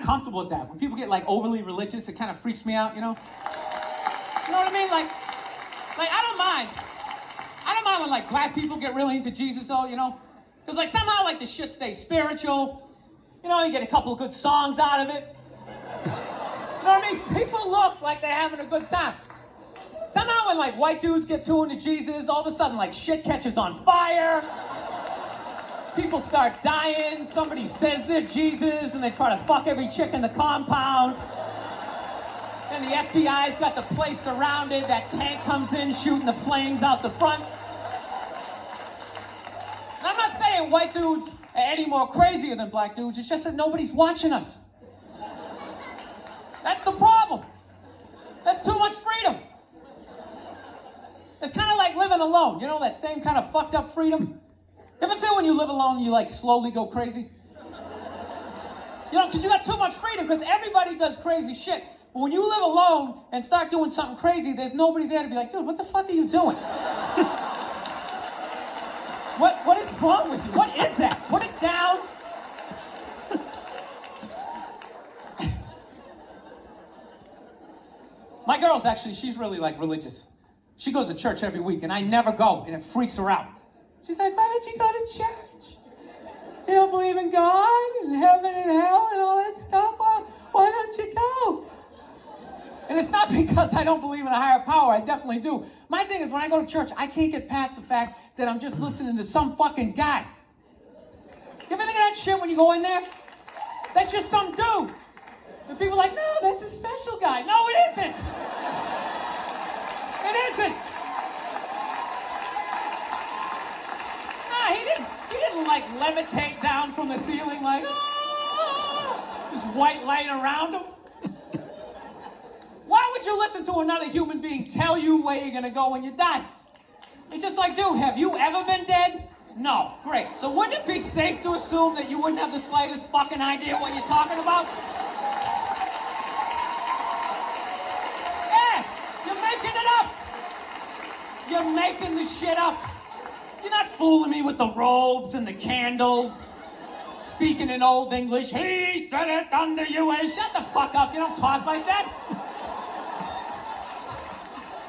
uncomfortable with that. When people get like overly religious, it kind of freaks me out, you know? You know what I mean? Like I don't mind. I don't mind when like black people get really into Jesus though, you know? Because like somehow like the shit stays spiritual. You know, you get a couple of good songs out of it. You know what I mean? People look like they're having a good time. Somehow when like white dudes get too into Jesus, all of a sudden like shit catches on fire. People start dying, somebody says they're Jesus, and they try to fuck every chick in the compound. Then the FBI's got the place surrounded, that tank comes in shooting the flames out the front. And I'm not saying white dudes are any more crazier than black dudes, it's just that nobody's watching us. That's the problem. That's too much freedom. It's kind of like living alone, you know, that same kind of fucked up freedom. You ever feel when you live alone, you like slowly go crazy? You know, because you got too much freedom, because everybody does crazy shit. But when you live alone and start doing something crazy, there's nobody there to be like, dude, what the fuck are you doing? What is wrong with you? What is that? Put it down. My girl's actually, she's really like religious. She goes to church every week, and I never go, and it freaks her out. She's like, why don't you go to church? You don't believe in God and heaven and hell and all that stuff? Why don't you go? And it's not because I don't believe in a higher power. I definitely do. My thing is when I go to church, I can't get past the fact that I'm just listening to some fucking guy. You ever think of that shit when you go in there? That's just some dude. And people are like, no, that's a special guy. No, it isn't. It isn't. He didn't like levitate down from the ceiling like, this white light around him. Why would you listen to another human being tell you where you're gonna go when you die? It's just like, dude, have you ever been dead? No, great. So wouldn't it be safe to assume that you wouldn't have the slightest fucking idea what you're talking about? Yeah, you're making it up. You're making the shit up. You're not fooling me with the robes and the candles. Speaking in old English, he said it under you. Shut the fuck up, you don't talk like that.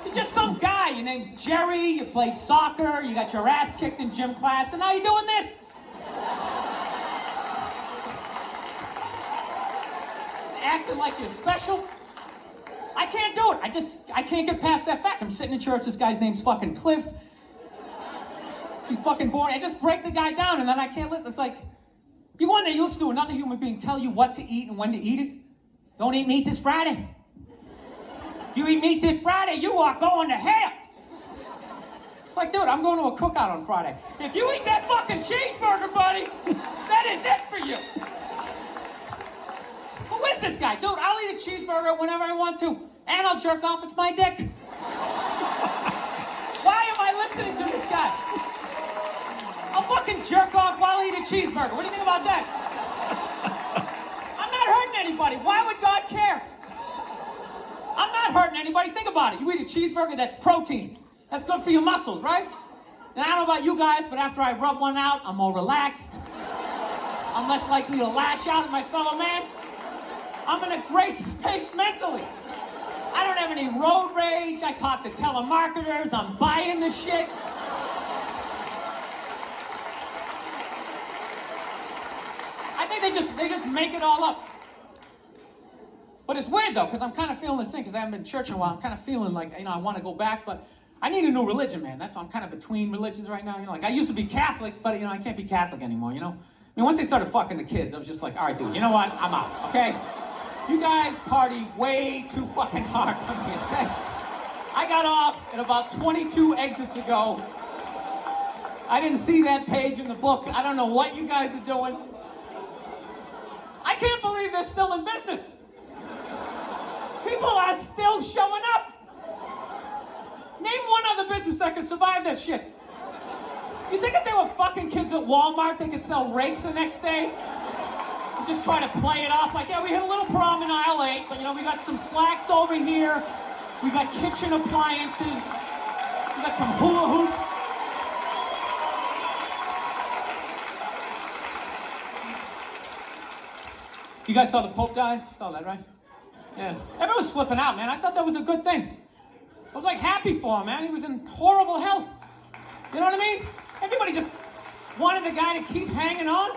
You're just some guy, your name's Jerry, you played soccer, you got your ass kicked in gym class, and now you're doing this. Acting like you're special. I can't do it, I can't get past that fact. I'm sitting in church, this guy's name's fucking Cliff. He's fucking boring. I just break the guy down and then I can't listen. It's like, you go in there, you listen to another human being tell you what to eat and when to eat it. Don't eat meat this Friday. If you eat meat this Friday, you are going to hell. It's like, dude, I'm going to a cookout on Friday. If you eat that fucking cheeseburger, buddy, that is it for you. Who is this guy? Dude, I'll eat a cheeseburger whenever I want to. And I'll jerk off, it's my dick. Why am I listening to this guy? I'll fucking jerk off while I eat a cheeseburger. What do you think about that? I'm not hurting anybody. Why would God care? I'm not hurting anybody. Think about it. You eat a cheeseburger, that's protein. That's good for your muscles, right? And I don't know about you guys, but after I rub one out, I'm more relaxed. I'm less likely to lash out at my fellow man. I'm in a great space mentally. I don't have any road rage. I talk to telemarketers. I'm buying the shit. I think they just make it all up. But it's weird though, because I'm kind of feeling this thing, because I haven't been to church in a while. I'm kind of feeling like, I want to go back, but I need a new religion, man. That's why I'm kind of between religions right now. Like I used to be Catholic, but I can't be Catholic anymore, I mean, once they started fucking the kids, I was just like, all right, dude, you know what? I'm out, okay? You guys party way too fucking hard for me, okay? I got off at about 22 exits ago. I didn't see that page in the book. I don't know what you guys are doing. I can't believe they're still in business. People are still showing up. Name one other business that could survive that shit. You think if they were fucking kids at Walmart, they could sell rakes the next day? And just try to play it off like, yeah, we had a little prom in aisle 8, but we got some slacks over here. We got kitchen appliances. We got some hula hoops. You guys saw the Pope die? You saw that, right? Yeah. Everyone was flipping out, man. I thought that was a good thing. I was like happy for him, man. He was in horrible health. You know what I mean? Everybody just wanted the guy to keep hanging on.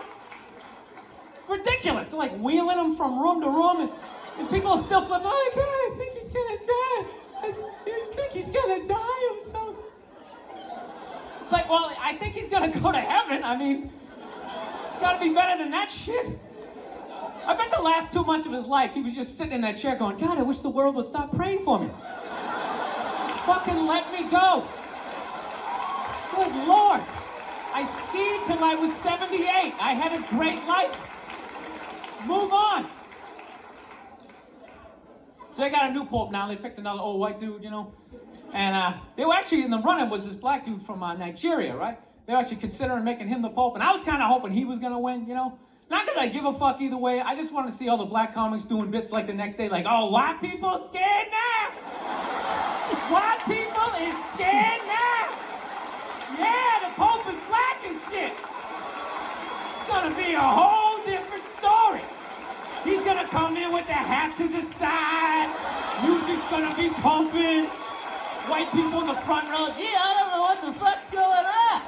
It's ridiculous. They're like wheeling him from room to room, and people are still flipping. Oh God, I think he's gonna die. I think he's gonna die. I'm so. It's like, well, I think he's gonna go to heaven. I mean, it's gotta be better than that shit. I bet the last 2 months of his life, he was just sitting in that chair going, God, I wish the world would stop praying for me. Just fucking let me go. Good Lord. I skied till I was 78. I had a great life. Move on. So they got a new pope now. They picked another old white dude, you know. And they were actually in the running was this black dude from Nigeria, right? They were actually considering making him the pope. And I was kind of hoping he was going to win, you know. Not because I give a fuck either way. I just want to see all the black comics doing bits like the next day, like, oh, white people scared now. White people is scared now. Yeah, the Pope is black and shit. It's going to be a whole different story. He's going to come in with the hat to the side. Music's going to be pumping. White people in the front row, gee, I don't know what the fuck's going on.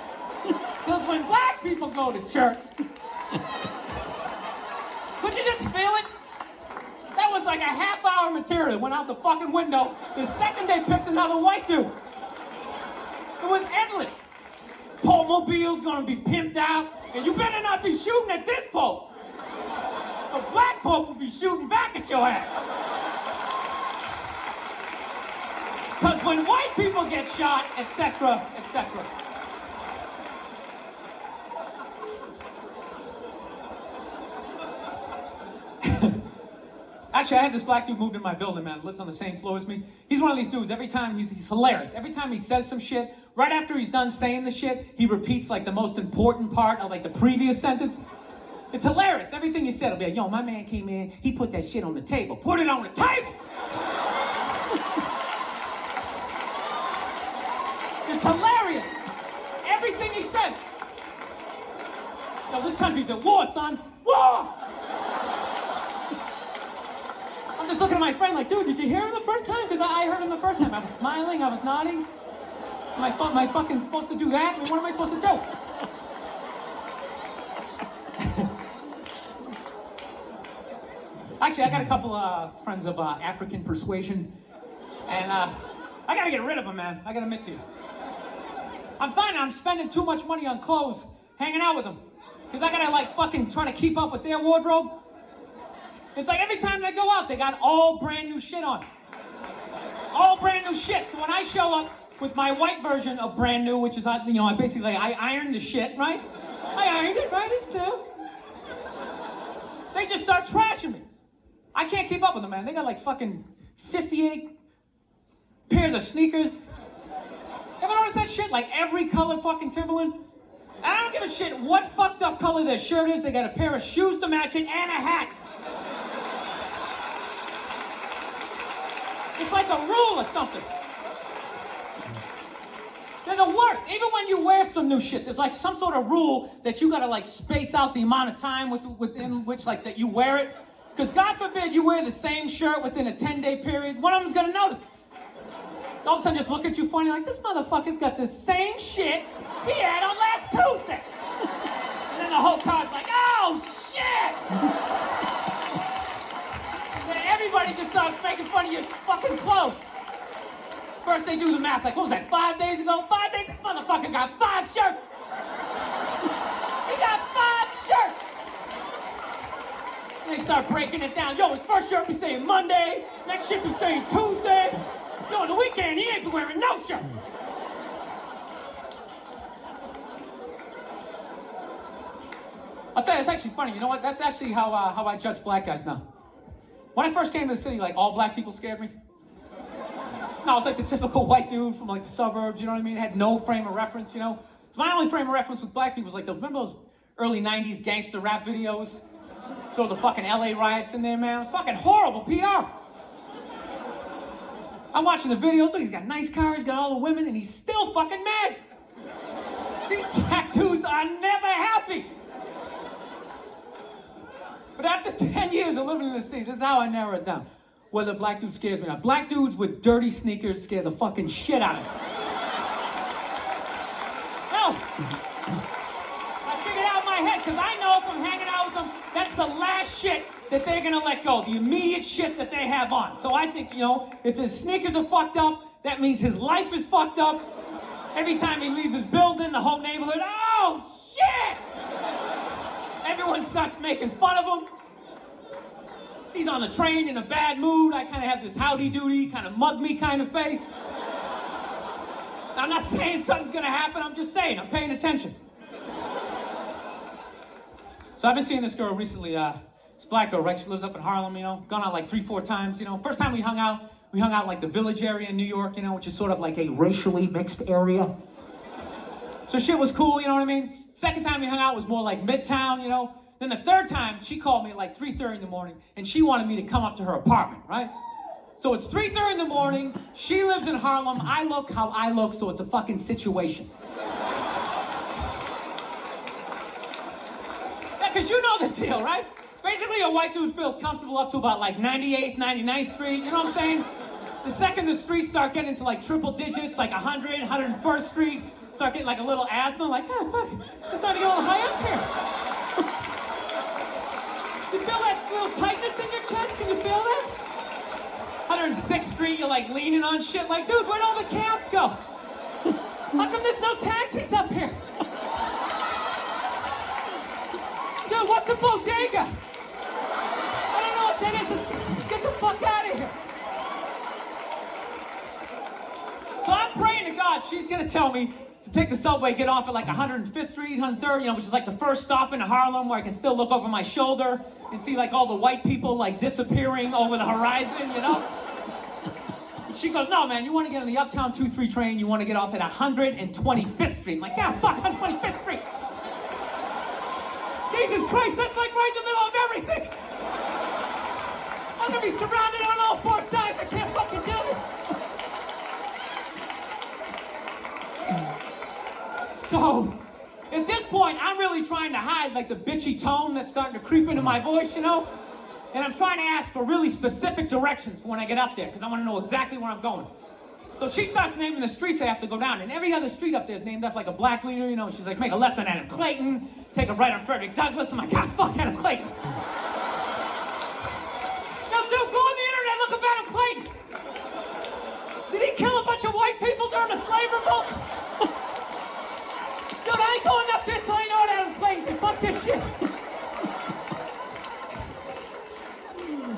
Because when black people go to church, could you just feel it? That was like a half-hour material. Went out the fucking window the second they picked another white dude. It was endless. Pope-mobile's gonna be pimped out, and you better not be shooting at this Pope. The black Pope will be shooting back at your ass. Because when white people get shot, etc., etc. Actually, I had this black dude moved in my building, man. Lives on the same floor as me. He's one of these dudes, every time, he's hilarious. Every time he says some shit, right after he's done saying the shit, he repeats like the most important part of like the previous sentence. It's hilarious. Everything he said will be like, yo, my man came in, he put that shit on the table. Put it on the table! It's hilarious. Everything he says. Yo, this country's at war, son. War! I'm just looking at my friend like, dude, did you hear him the first time? Because I heard him the first time. I was smiling, I was nodding. Am I fucking supposed to do that? I mean, what am I supposed to do? Actually, I got a couple friends of African persuasion. And I gotta get rid of them, man. I gotta admit to you. I'm finding I'm spending too much money on clothes hanging out with them. Because I gotta like fucking try to keep up with their wardrobe. It's like every time they go out, they got all brand new shit on. All brand new shit. So when I show up with my white version of brand new, which is, you know, I ironed the shit, right? I ironed it, right? It's new. They just start trashing me. I can't keep up with them, man. They got like fucking 58 pairs of sneakers. Ever notice that shit? Like every color fucking Timberland? And I don't give a shit what fucked up color their shirt is. They got a pair of shoes to match it and a hat. It's like a rule or something. They're the worst. Even when you wear some new shit, there's like some sort of rule that you gotta like space out the amount of time within which like that you wear it. Because God forbid you wear the same shirt within a 10-day period, one of them's gonna notice. All of a sudden just look at you funny like, this motherfucker's got the same shit he had on last Tuesday. And then the whole crowd's like, oh shit! Everybody just starts making fun of your fucking clothes. First they do the math, like, what was that, 5 days ago? 5 days, this motherfucker got 5 shirts. He got 5 shirts. And they start breaking it down. Yo, his first shirt be saying Monday, next shirt be saying Tuesday. Yo, on the weekend, he ain't been wearing no shirt. I'll tell you, it's actually funny. You know what? That's actually how I judge black guys now. When I first came to the city, like, all black people scared me. No, I was like the typical white dude from, like, the suburbs, you know what I mean? Had no frame of reference, you know? So my only frame of reference with black people was, like, remember those early 90s gangster rap videos? Throw the fucking LA riots in there, man. It was fucking horrible PR. I'm watching the videos, look, he's got nice cars, he's got all the women, and he's still fucking mad. These black dudes are never happy. But after 10 years of living in the city, this is how I narrow it down. Whether a black dude scares me or not. Black dudes with dirty sneakers scare the fucking shit out of me. No. I figured out in my head, because I know if I'm hanging out with them, that's the last shit that they're gonna let go. The immediate shit that they have on. So I think, if his sneakers are fucked up, that means his life is fucked up. Every time he leaves his building, the whole neighborhood, oh, shit! Everyone starts making fun of him. He's on the train in a bad mood. I kind of have this howdy-doody, kind of mug me kind of face. I'm not saying something's gonna happen, I'm just saying, I'm paying attention. So I've been seeing this girl recently, this black girl, right? She lives up in Harlem, gone out like 3-4 times, First time we hung out like the Village area in New York, which is sort of like a racially mixed area. So shit was cool, you know what I mean? Second time we hung out was more like Midtown, Then the third time, she called me at like 3:30 in the morning, and she wanted me to come up to her apartment, right? So it's 3:30 in the morning, she lives in Harlem, I look how I look, so it's a fucking situation. Yeah, because you know the deal, right? Basically, a white dude feels comfortable up to about like 98th, 99th Street, you know what I'm saying? The second the streets start getting into like triple digits, like 100, 101st Street, start getting like a little asthma, like, oh, fuck, it's starting to get a little high up here. You feel that little tightness in your chest? Can you feel that? 106th Street, you're like leaning on shit, like, dude, where'd all the cabs go? How come there's no taxis up here? Dude, what's a bodega? I don't know what that is. Let's get the fuck out of here. So I'm praying to God she's gonna tell me to take the subway, get off at like 105th Street, 103rd, which is like the first stop in Harlem where I can still look over my shoulder and see like all the white people like disappearing over the horizon, And she goes, no man, you want to get on the Uptown 2-3 train, you want to get off at 125th Street. I'm like, yeah, fuck, 125th Street. Jesus Christ, that's like right in the middle of everything. I'm gonna be surrounded on all 4 sides, I can't fucking do this. So, at this point, I'm really trying to hide like the bitchy tone that's starting to creep into my voice, And I'm trying to ask for really specific directions for when I get up there, because I want to know exactly where I'm going. So she starts naming the streets I have to go down, and every other street up there is named after like a black leader, She's like, make a left on Adam Clayton, take a right on Frederick Douglass. I'm like, God, fuck Adam Clayton. Yo, dude, go on the internet, look up Adam Clayton. Did he kill a bunch of white people during the slave revolt? Dude, I ain't going up there till I know what Adam Clayton did. Fuck this shit.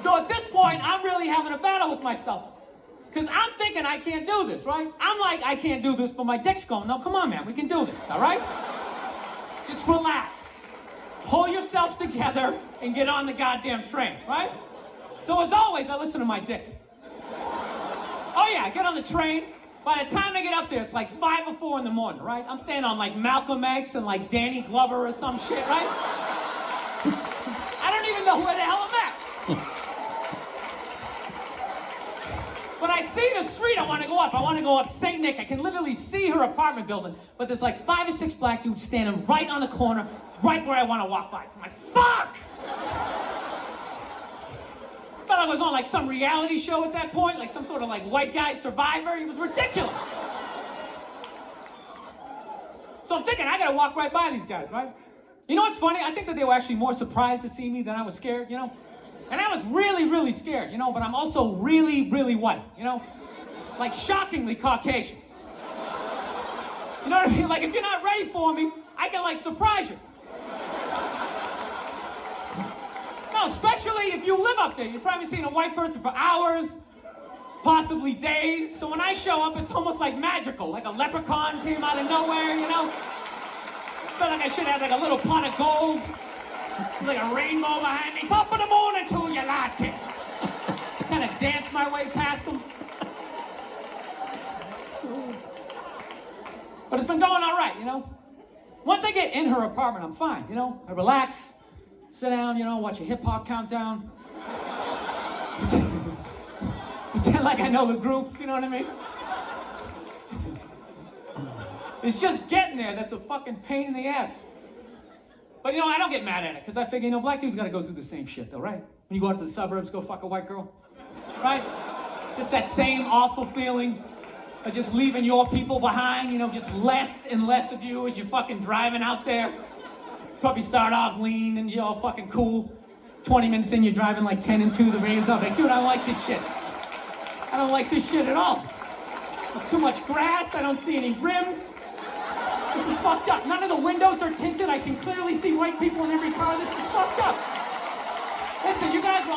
So at this point, I'm really having a battle with myself. Because I'm thinking I can't do this, right? I'm like, I can't do this, but my dick's going, no, come on, man, we can do this, all right? Just relax. Pull yourselves together and get on the goddamn train, right? So as always, I listen to my dick. Oh yeah, I get on the train. By the time I get up there, it's like 5 or 4 in the morning, right? I'm staying on like Malcolm X and like Danny Glover or some shit, right? I don't even know where the hell I'm at. But I see the street I want to go up. I want to go up St. Nick. I can literally see her apartment building, but there's like 5 or 6 black dudes standing right on the corner, right where I want to walk by. So I'm like, fuck! Felt like I was on like some reality show at that point, like some sort of like white guy survivor. It was ridiculous. So I'm thinking, I gotta walk right by these guys, right? You know what's funny? I think that they were actually more surprised to see me than I was scared, And I was really, really scared, but I'm also really, really white, Like shockingly Caucasian. You know what I mean? Like if you're not ready for me, I can like surprise you. No, especially if you live up there. You've probably seen a white person for hours, possibly days. So when I show up, it's almost like magical. Like a leprechaun came out of nowhere, I felt like I should have like a little pot of gold. Like a rainbow behind me. Top of the morning to you, like it. Kind of dance my way past them. But it's been going all right, Once I get in her apartment, I'm fine, I relax, sit down, watch a hip-hop countdown. Pretend like I know the groups, you know what I mean? It's just getting there that's a fucking pain in the ass. But I don't get mad at it, because I figure, black dudes gotta go through the same shit though, right? When you go out to the suburbs, go fuck a white girl, right? Just that same awful feeling of just leaving your people behind, just less and less of you as you're fucking driving out there. Probably start off lean and you're all fucking cool. 20 minutes in, you're driving like 10 and 2, the rain's up. Like, dude, I don't like this shit. I don't like this shit at all. There's too much grass, I don't see any rims. This is fucked up. None of the windows are tinted. I can clearly see white people in every car. This is fucked up. Listen, you guys were